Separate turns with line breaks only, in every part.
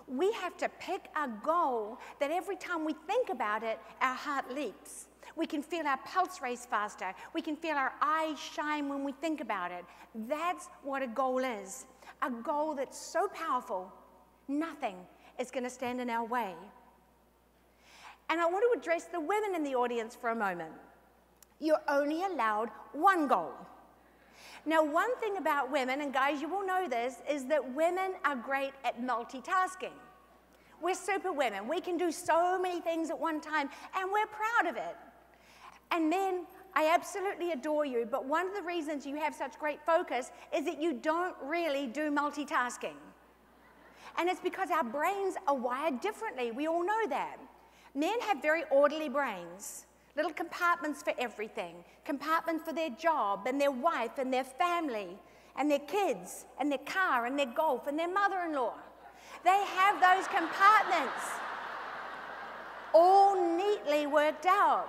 We have to pick a goal that every time we think about it, our heart leaps. We can feel our pulse race faster. We can feel our eyes shine when we think about it. That's what a goal is. A goal that's so powerful, nothing is going to stand in our way. And I want to address the women in the audience for a moment. You're only allowed one goal. Now, one thing about women, and guys, you will know this, is that women are great at multitasking. We're super women. We can do so many things at one time, and we're proud of it. And men, I absolutely adore you, but one of the reasons you have such great focus is that you don't really do multitasking. And it's because our brains are wired differently. We all know that. Men have very orderly brains. Little compartments for everything. Compartments for their job and their wife and their family and their kids and their car and their golf and their mother-in-law. They have those compartments all neatly worked out.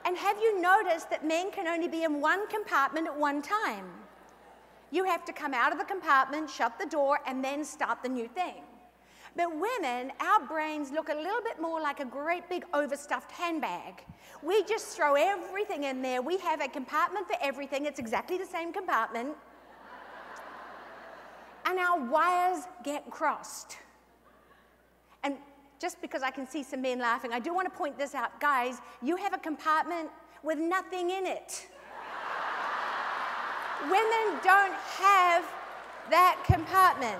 And have you noticed that men can only be in one compartment at one time? You have to come out of the compartment, shut the door, and then start the new thing. But women, our brains look a little bit more like a great big overstuffed handbag. We just throw everything in there. We have a compartment for everything. It's exactly the same compartment. And our wires get crossed. And just because I can see some men laughing, I do want to point this out. Guys, you have a compartment with nothing in it. Women don't have that compartment.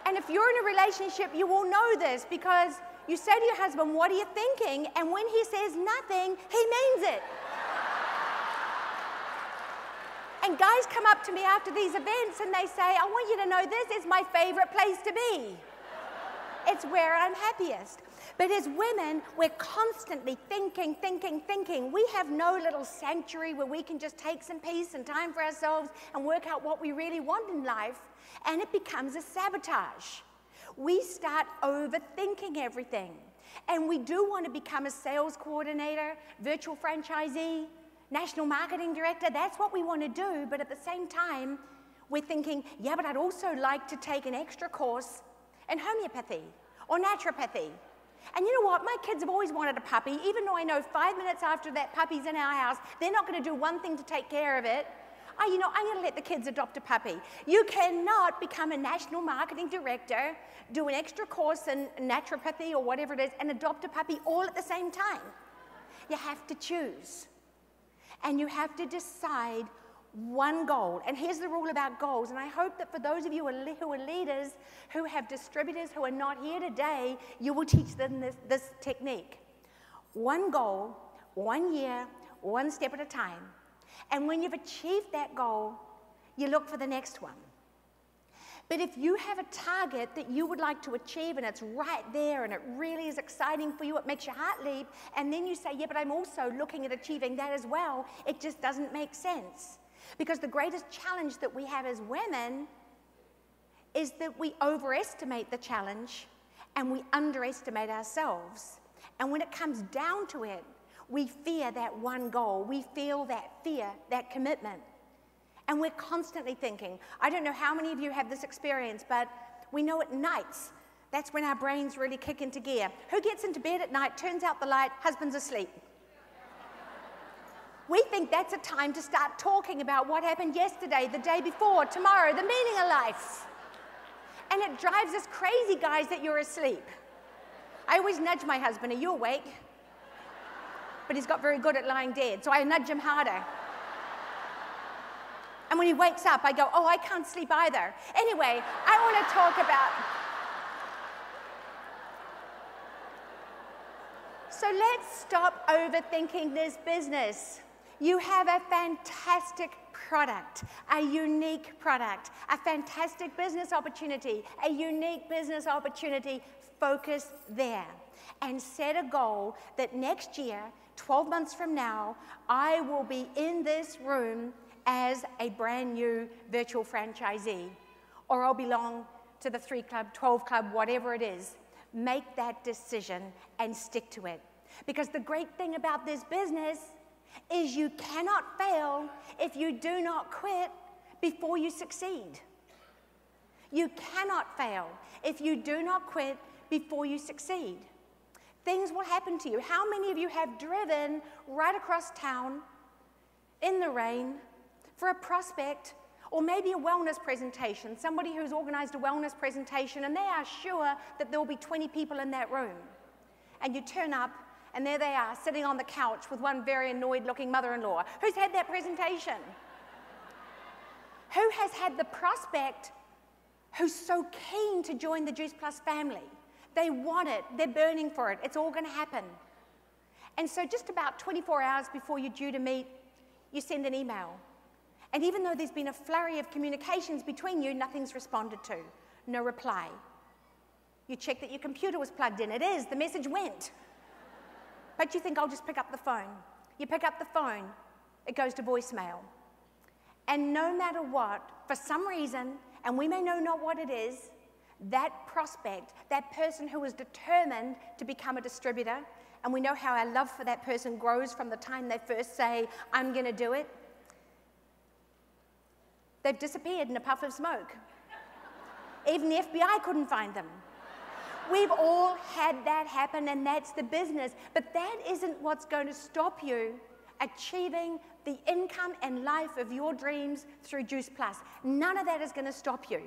And if you're in a relationship, you will know this because you say to your husband, "What are you thinking?" And when he says nothing, he means it. And guys come up to me after these events and they say, "I want you to know this is my favorite place to be. It's where I'm happiest." But as women, we're constantly thinking, thinking, thinking. We have no little sanctuary where we can just take some peace and time for ourselves and work out what we really want in life. And it becomes a sabotage. We start overthinking everything. And we do want to become a sales coordinator, virtual franchisee, national marketing director. That's what we want to do. But at the same time, we're thinking, yeah, but I'd also like to take an extra course in homeopathy or naturopathy. And you know what? My kids have always wanted a puppy, even though I know 5 minutes after that puppy's in our house, they're not going to do one thing to take care of it. I'm going to let the kids adopt a puppy. You cannot become a national marketing director, do an extra course in naturopathy or whatever it is, and adopt a puppy all at the same time. You have to choose. And you have to decide one goal. And here's the rule about goals. And I hope that for those of you who are leaders, who have distributors who are not here today, you will teach them this technique. One goal, 1 year, one step at a time. And when you've achieved that goal, you look for the next one. But if you have a target that you would like to achieve and it's right there and it really is exciting for you, it makes your heart leap, and then you say, yeah, but I'm also looking at achieving that as well, it just doesn't make sense. Because the greatest challenge that we have as women is that we overestimate the challenge and we underestimate ourselves. And when it comes down to it, we fear that one goal. We feel that fear, that commitment. And we're constantly thinking. I don't know how many of you have this experience, but we know at nights, that's when our brains really kick into gear. Who gets into bed at night, turns out the light, husband's asleep? We think that's a time to start talking about what happened yesterday, the day before, tomorrow, the meaning of life. And it drives us crazy, guys, that you're asleep. I always nudge my husband, "Are you awake?" But he's got very good at lying dead, so I nudge him harder. And when he wakes up, I go, "Oh, I can't sleep either." Anyway, I want to talk about... So let's stop overthinking this business. You have a fantastic product, a unique product, a fantastic business opportunity, a unique business opportunity. Focus there and set a goal that next year, 12 months from now, I will be in this room as a brand new virtual franchisee, or I'll belong to the 3 Club, 12 Club, whatever it is. Make that decision and stick to it. Because the great thing about this business is you cannot fail if you do not quit before you succeed. You cannot fail if you do not quit before you succeed. Things will happen to you. How many of you have driven right across town in the rain for a prospect or maybe a wellness presentation, somebody who's organized a wellness presentation and they are sure that there will be 20 people in that room? And you turn up and there they are sitting on the couch with one very annoyed looking mother-in-law. Who's had that presentation? Who has had the prospect who's so keen to join the Juice Plus family? They want it, they're burning for it, it's all going to happen. And so just about 24 hours before you're due to meet, you send an email. And even though there's been a flurry of communications between you, nothing's responded to, no reply. You check that your computer was plugged in. It is, the message went. But you think, I'll just pick up the phone. You pick up the phone, it goes to voicemail. And no matter what, for some reason, and we may know not what it is, that prospect, that person who is determined to become a distributor, and we know how our love for that person grows from the time they first say, I'm going to do it, they've disappeared in a puff of smoke. Even the FBI couldn't find them. We've all had that happen, and that's the business. But that isn't what's going to stop you achieving the income and life of your dreams through Juice Plus. None of that is going to stop you.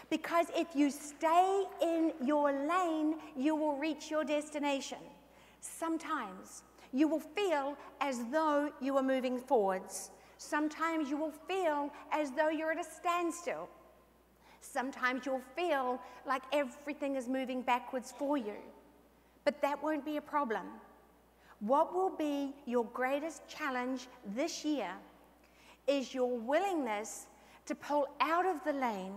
Because if you stay in your lane, you will reach your destination. Sometimes you will feel as though you are moving forwards. Sometimes you will feel as though you're at a standstill. Sometimes you'll feel like everything is moving backwards for you. But that won't be a problem. What will be your greatest challenge this year is your willingness to pull out of the lane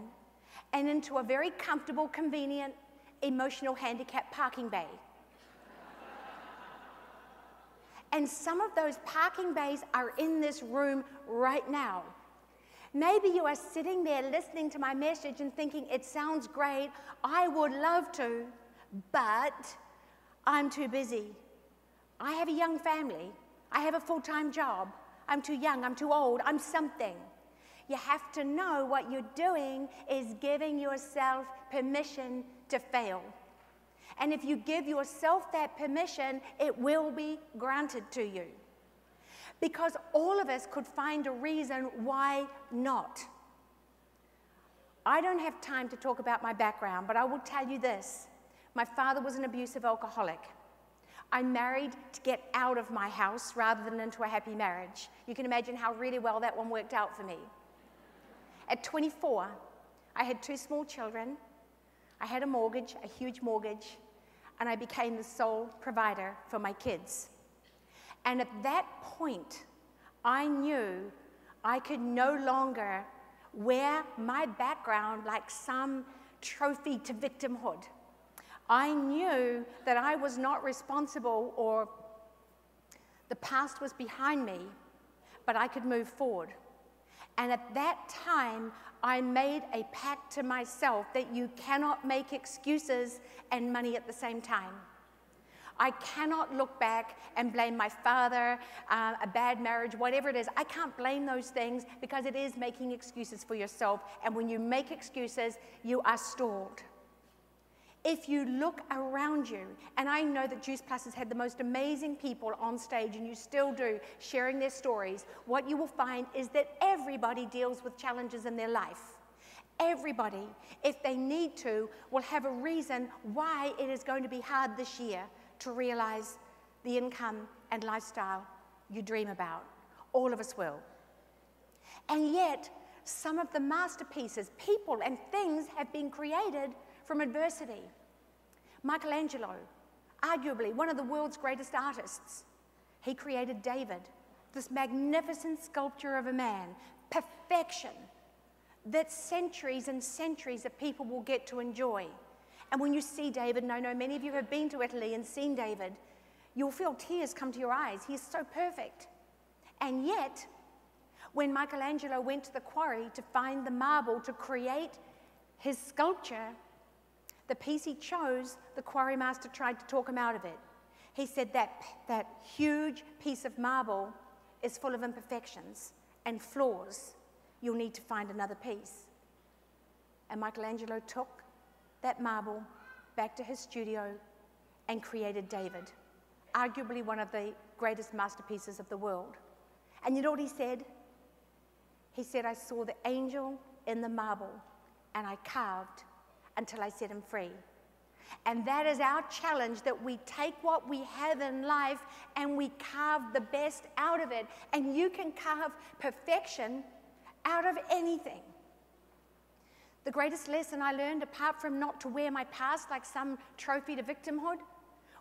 and into a very comfortable, convenient, emotional handicap parking bay. And some of those parking bays are in this room right now. Maybe you are sitting there listening to my message and thinking, it sounds great, I would love to, but I'm too busy. I have a young family. I have a full-time job. I'm too young, I'm too old, I'm something. You have to know what you're doing is giving yourself permission to fail. And if you give yourself that permission, it will be granted to you. Because all of us could find a reason why not. I don't have time to talk about my background, but I will tell you this. My father was an abusive alcoholic. I married to get out of my house rather than into a happy marriage. You can imagine how really well that one worked out for me. At 24, I had 2 small children. I had a mortgage, a huge mortgage, and I became the sole provider for my kids. And at that point, I knew I could no longer wear my background like some trophy to victimhood. I knew that I was not responsible, or the past was behind me, but I could move forward. And at that time, I made a pact to myself that you cannot make excuses and money at the same time. I cannot look back and blame my father, a bad marriage, whatever it is. I can't blame those things because it is making excuses for yourself. And when you make excuses, you are stalled. If you look around you, and I know that Juice Plus has had the most amazing people on stage, and you still do, sharing their stories, what you will find is that everybody deals with challenges in their life. Everybody, if they need to, will have a reason why it is going to be hard this year to realize the income and lifestyle you dream about. All of us will. And yet, some of the masterpieces, people and things have been created from adversity. Michelangelo, arguably one of the world's greatest artists, he created David, this magnificent sculpture of a man, perfection, that centuries and centuries of people will get to enjoy. And when you see David, and I know many of you have been to Italy and seen David, you'll feel tears come to your eyes. He's so perfect. And yet, when Michelangelo went to the quarry to find the marble to create his sculpture, the piece he chose, the quarry master tried to talk him out of it. He said that huge piece of marble is full of imperfections and flaws. You'll need to find another piece. And Michelangelo took that marble back to his studio and created David, arguably one of the greatest masterpieces of the world. And you know what he said? He said, I saw the angel in the marble, and I carved until I set him free. And that is our challenge, that we take what we have in life and we carve the best out of it. And you can carve perfection out of anything. The greatest lesson I learned, apart from not to wear my past like some trophy to victimhood,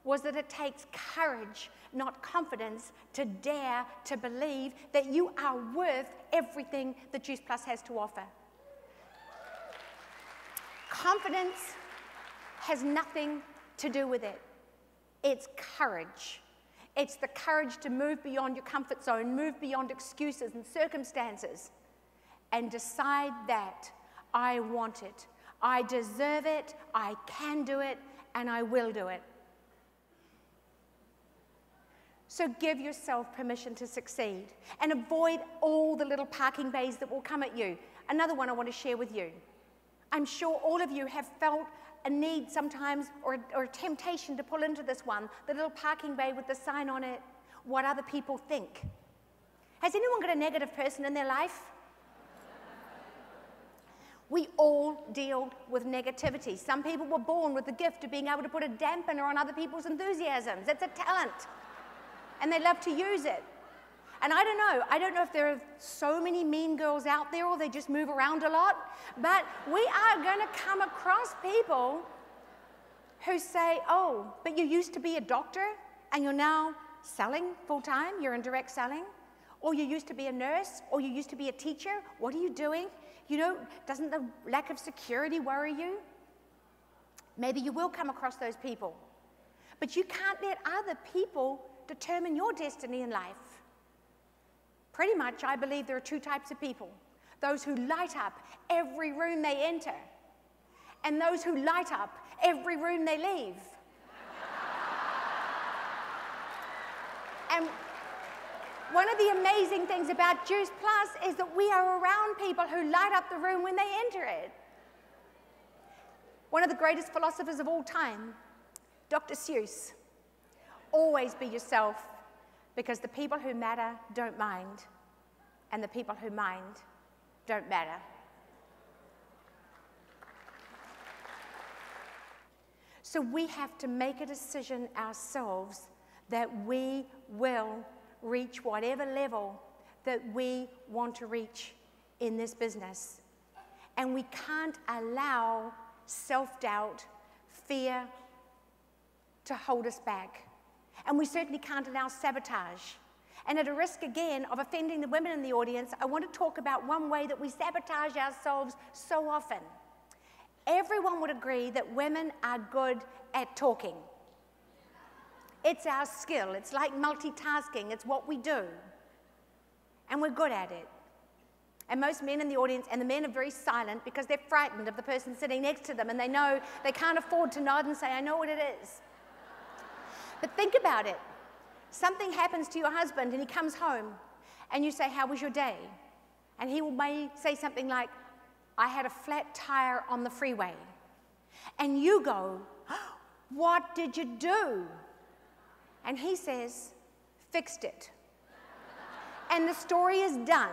was that it takes courage, not confidence, to dare to believe that you are worth everything that Juice Plus has to offer. Confidence has nothing to do with it. It's courage. It's the courage to move beyond your comfort zone, move beyond excuses and circumstances, and decide that I want it, I deserve it, I can do it, and I will do it. So give yourself permission to succeed and avoid all the little parking bays that will come at you. Another one I want to share with you. I'm sure all of you have felt a need sometimes, or a temptation to pull into this one, the little parking bay with the sign on it, what other people think. Has anyone got a negative person in their life? We all deal with negativity. Some people were born with the gift of being able to put a dampener on other people's enthusiasms. It's a talent. And they love to use it. And I don't know if there are so many mean girls out there or they just move around a lot, but we are going to come across people who say, oh, but you used to be a doctor and you're now selling full-time, you're in direct selling, or you used to be a nurse, or you used to be a teacher. What are you doing? You know, doesn't the lack of security worry you? Maybe you will come across those people, but you can't let other people determine your destiny in life. Pretty much, I believe there are two types of people. Those who light up every room they enter, and those who light up every room they leave. And one of the amazing things about Juice Plus is that we are around people who light up the room when they enter it. One of the greatest philosophers of all time, Dr. Seuss, always be yourself, because the people who matter don't mind, and the people who mind don't matter. So we have to make a decision ourselves that we will reach whatever level that we want to reach in this business. And we can't allow self-doubt, fear to hold us back. And we certainly can't allow sabotage. And at a risk, again, of offending the women in the audience, I want to talk about one way that we sabotage ourselves so often. Everyone would agree that women are good at talking. It's our skill. It's like multitasking. It's what we do. And we're good at it. And most men in the audience, and the men are very silent because they're frightened of the person sitting next to them, and they know they can't afford to nod and say, I know what it is. But think about it. Something happens to your husband and he comes home and you say, how was your day? And he may say something like, I had a flat tire on the freeway. And you go, what did you do? And he says, fixed it. And the story is done.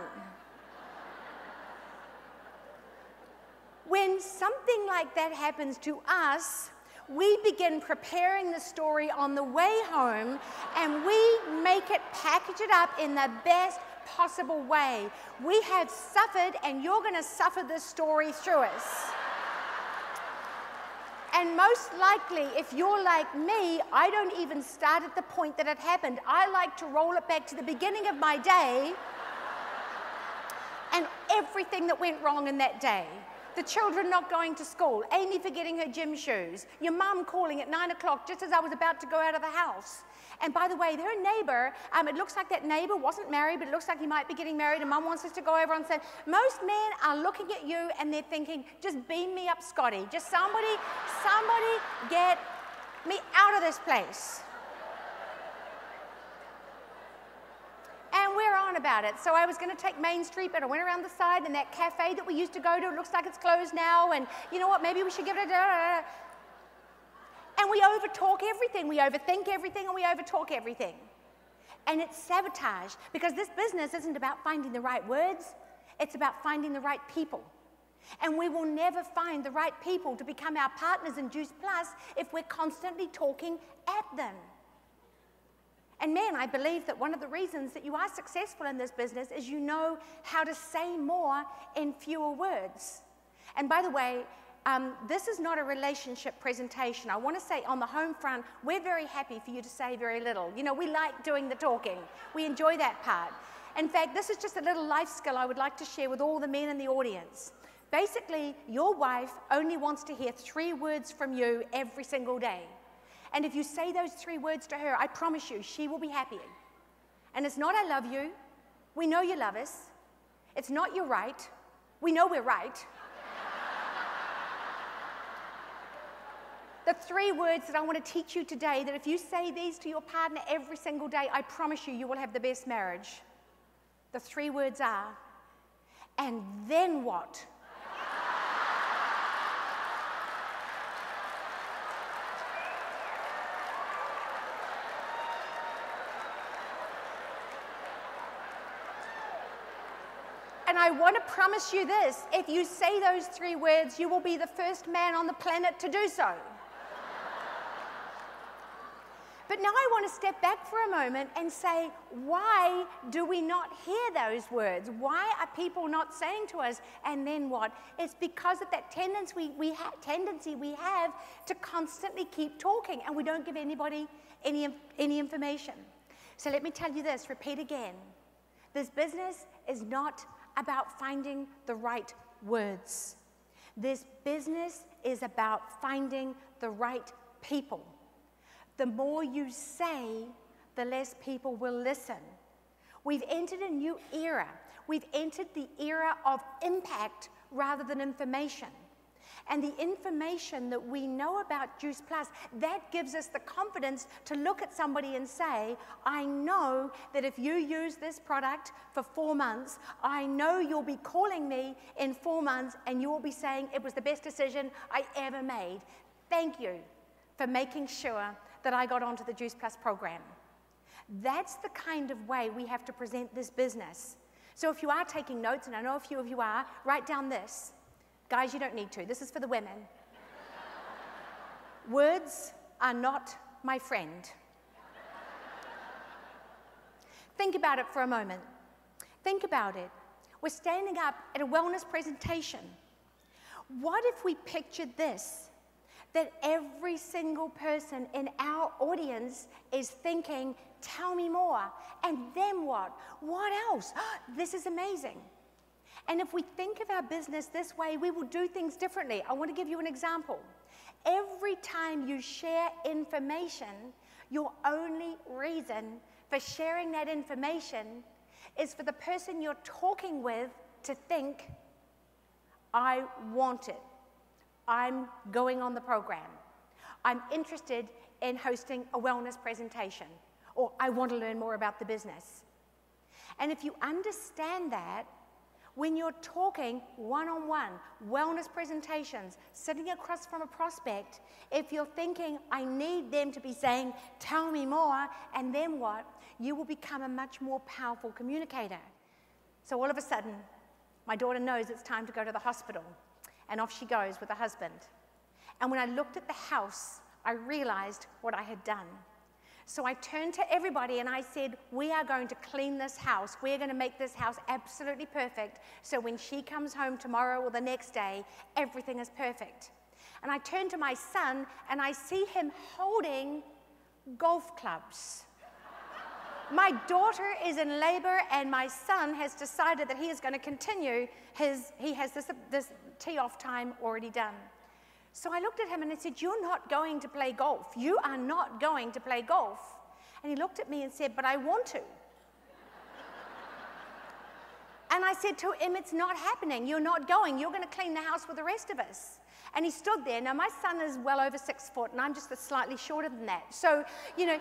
When something like that happens to us, we begin preparing the story on the way home, and we make it, package it up in the best possible way. We have suffered, and you're going to suffer this story through us. And most likely, if you're like me, I don't even start at the point that it happened. I like to roll it back to the beginning of my day and everything that went wrong in that day. The children not going to school, Amy forgetting her gym shoes, your mum calling at 9 o'clock just as I was about to go out of the house. And by the way, her neighbor, it looks like that neighbor wasn't married, but it looks like he might be getting married, and mum wants us to go over and say, most men are looking at you and they're thinking, just beam me up, Scotty. Just somebody get me out of this place. And we're on on about it. So I was going to take Main Street, but I went around the side, and that cafe that we used to go to, it looks like it's closed now, and you know what, maybe we should give it a... And we overtalk everything. We overthink everything, and we overtalk everything. And it's sabotage, because this business isn't about finding the right words. It's about finding the right people. And we will never find the right people to become our partners in Juice Plus if we're constantly talking at them. And man, I believe that one of the reasons that you are successful in this business is you know how to say more in fewer words. And by the way, this is not a relationship presentation. I want to say on the home front, we're very happy for you to say very little. You know, we like doing the talking. We enjoy that part. In fact, this is just a little life skill I would like to share with all the men in the audience. Basically, your wife only wants to hear 3 words from you every single day. And if you say those 3 words to her, I promise you, she will be happy. And it's not I love you. We know you love us. It's not you're right. We know we're right. The 3 words that I want to teach you today, that if you say these to your partner every single day, I promise you, you will have the best marriage. The 3 words are, and then what? And I want to promise you this, if you say those 3 words, you will be the first man on the planet to do so. But now I want to step back for a moment and say, why do we not hear those words? Why are people not saying to us, and then what? It's because of that tendency we have to constantly keep talking, and we don't give anybody any information. So let me tell you this, repeat again. This business is not about finding the right words. This business is about finding the right people. The more you say, the less people will listen. We've entered a new era. We've entered the era of impact rather than information. And the information that we know about Juice Plus, that gives us the confidence to look at somebody and say, I know that if you use this product for 4 months, I know you'll be calling me in 4 months and you will be saying it was the best decision I ever made. Thank you for making sure that I got onto the Juice Plus program. That's the kind of way we have to present this business. So if you are taking notes, and I know a few of you are, write down this. Guys, you don't need to. This is for the women. Words are not my friend. Think about it for a moment. Think about it. We're standing up at a wellness presentation. What if we pictured this? That every single person in our audience is thinking, tell me more, and then what? What else? This is amazing. And if we think of our business this way, we will do things differently. I want to give you an example. Every time you share information, your only reason for sharing that information is for the person you're talking with to think, I want it. I'm going on the program. I'm interested in hosting a wellness presentation, or I want to learn more about the business. And if you understand that, when you're talking one-on-one, wellness presentations, sitting across from a prospect, if you're thinking, I need them to be saying, tell me more, and then what, you will become a much more powerful communicator. So all of a sudden, my daughter knows it's time to go to the hospital. And off she goes with her husband. And when I looked at the house, I realized what I had done. So I turned to everybody and I said, we are going to clean this house. We're going to make this house absolutely perfect. So when she comes home tomorrow or the next day, everything is perfect. And I turned to my son and I see him holding golf clubs. My daughter is in labor and my son has decided that he is going to continue he has this tee-off time already done. So I looked at him and I said, you're not going to play golf. You are not going to play golf. And he looked at me and said, but I want to. And I said to him, it's not happening. You're not going. You're going to clean the house with the rest of us. And he stood there. Now, my son is well over 6 foot, and I'm just slightly shorter than that. So, you know,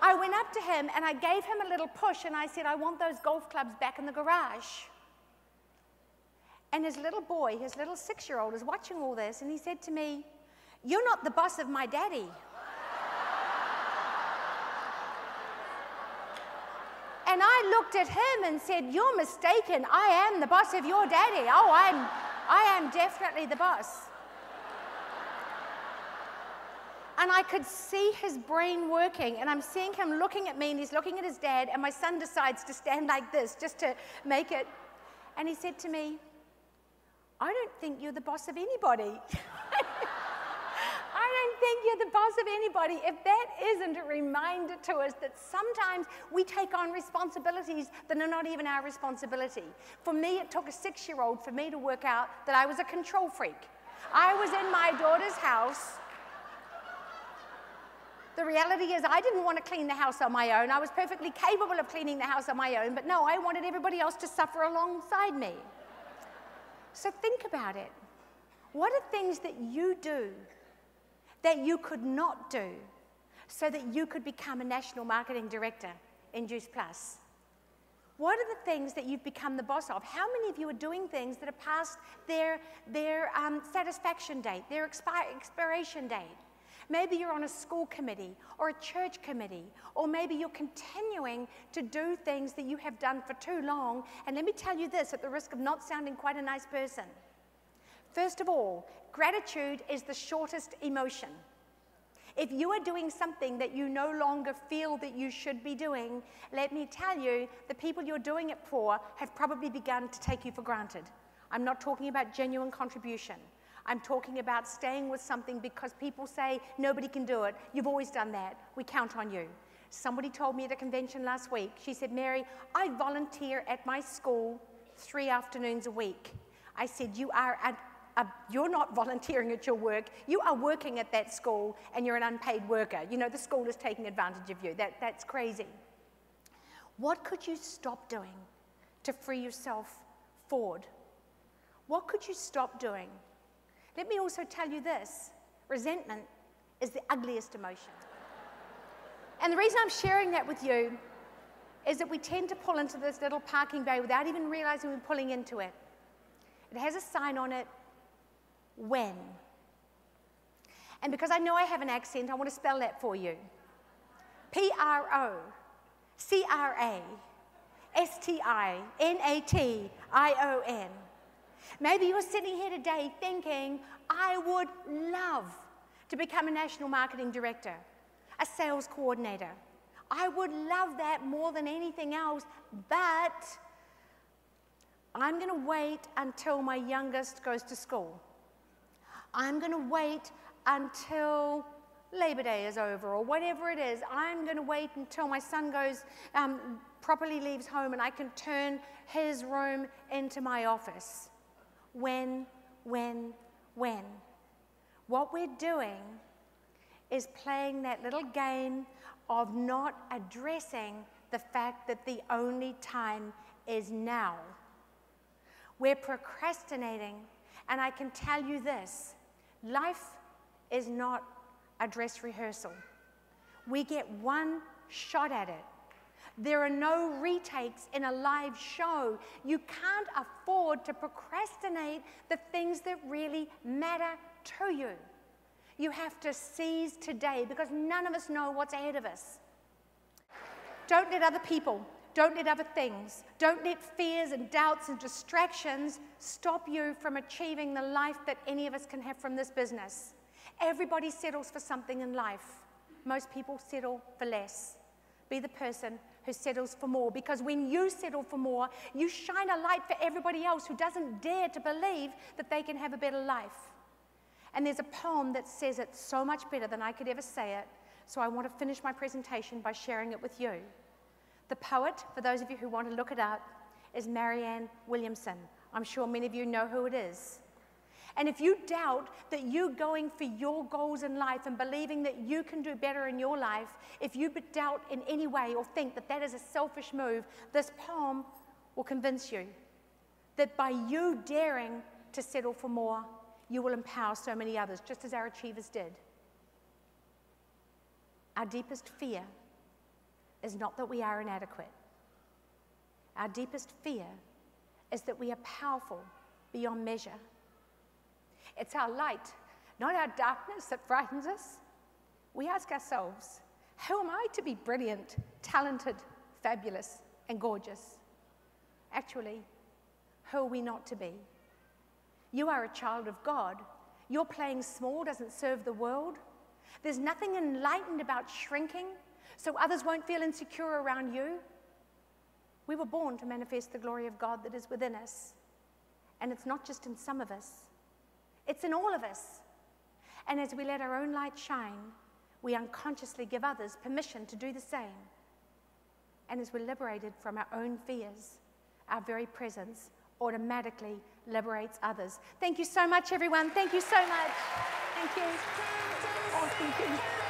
I went up to him and I gave him a little push and I said, I want those golf clubs back in the garage. And his little boy, his little 6-year-old, is watching all this, and he said to me, "You're not the boss of my daddy." And I looked at him and said, "You're mistaken. I am the boss of your daddy. Oh, I am definitely the boss." And I could see his brain working, and I'm seeing him looking at me, and he's looking at his dad, and my son decides to stand like this just to make it. And he said to me, "I don't think you're the boss of anybody." I don't think you're the boss of anybody. If that isn't a reminder to us that sometimes we take on responsibilities that are not even our responsibility. For me, it took a 6-year-old for me to work out that I was a control freak. I was in my daughter's house. The reality is I didn't want to clean the house on my own. I was perfectly capable of cleaning the house on my own, but no, I wanted everybody else to suffer alongside me. So think about it. What are things that you do that you could not do so that you could become a national marketing director in Juice Plus? What are the things that you've become the boss of? How many of you are doing things that are past their satisfaction date, their expiration date? Maybe you're on a school committee or a church committee, or maybe you're continuing to do things that you have done for too long. And let me tell you this, at the risk of not sounding quite a nice person. First of all, gratitude is the shortest emotion. If you are doing something that you no longer feel that you should be doing, let me tell you, the people you're doing it for have probably begun to take you for granted. I'm not talking about genuine contribution. I'm talking about staying with something because people say, nobody can do it. You've always done that. We count on you. Somebody told me at a convention last week, she said, "Mary, I volunteer at my school 3 afternoons a week." I said, you're not volunteering at your work. You are working at that school and you're an unpaid worker. You know, the school is taking advantage of you. That's crazy. What could you stop doing to free yourself forward? What could you stop doing? Let me also tell you this, resentment is the ugliest emotion. And the reason I'm sharing that with you is that we tend to pull into this little parking bay without even realizing we're pulling into it. It has a sign on it, when. And because I know I have an accent, I want to spell that for you. P-R-O-C-R-A-S-T-I-N-A-T-I-O-N. Maybe you're sitting here today thinking, I would love to become a national marketing director, a sales coordinator. I would love that more than anything else, but I'm going to wait until my youngest goes to school. I'm going to wait until Labor Day is over, or whatever it is. I'm going to wait until my son goes, properly leaves home, and I can turn his room into my office. When. What we're doing is playing that little game of not addressing the fact that the only time is now. We're procrastinating, and I can tell you this, life is not a dress rehearsal. We get one shot at it. There are no retakes in a live show. You can't afford to procrastinate the things that really matter to you. You have to seize today because none of us know what's ahead of us. Don't let other people, don't let other things, don't let fears and doubts and distractions stop you from achieving the life that any of us can have from this business. Everybody settles for something in life. Most people settle for less. Be the person who settles for more, because when you settle for more, you shine a light for everybody else who doesn't dare to believe that they can have a better life. And there's a poem that says it so much better than I could ever say it, so I want to finish my presentation by sharing it with you. The poet, for those of you who want to look it up, is Marianne Williamson. I'm sure many of you know who it is. And if you doubt that you going for your goals in life and believing that you can do better in your life, if you doubt in any way or think that that is a selfish move, this poem will convince you that by you daring to settle for more, you will empower so many others, just as our achievers did. Our deepest fear is not that we are inadequate. Our deepest fear is that we are powerful beyond measure. It's our light, not our darkness, that frightens us. We ask ourselves, who am I to be brilliant, talented, fabulous, and gorgeous? Actually, who are we not to be? You are a child of God. Your playing small doesn't serve the world. There's nothing enlightened about shrinking so others won't feel insecure around you. We were born to manifest the glory of God that is within us. And it's not just in some of us. It's in all of us. And as we let our own light shine, we unconsciously give others permission to do the same. And as we're liberated from our own fears, our very presence automatically liberates others. Thank you so much, everyone. Thank you so much. Thank you. Oh, thank you.